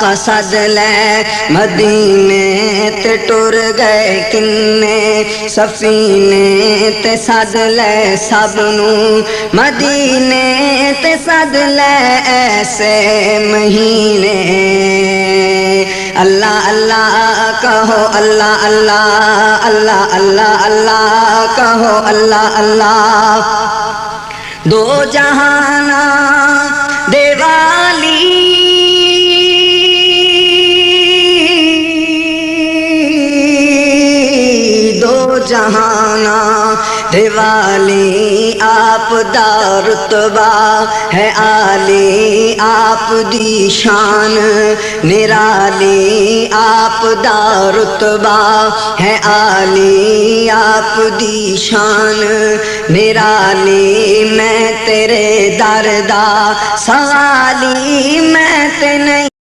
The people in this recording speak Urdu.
قصد لے مدینے تے ٹر گئے کنے سفینے تے سد لے سب نو مدینے تے سد لے ایسے مہینے اللہ اللہ کہو اللہ اللہ اللہ اللہ اللہ کہو اللہ اللہ دو جہانا دے والی دو جہانا دے والی آپ دا رتبہ ہے عالی آپ دی شان نرالی آپ دا رتبہ ہے عالی آپ دی شان نرالی میں تیرے در دا سوالی میں تے نہیں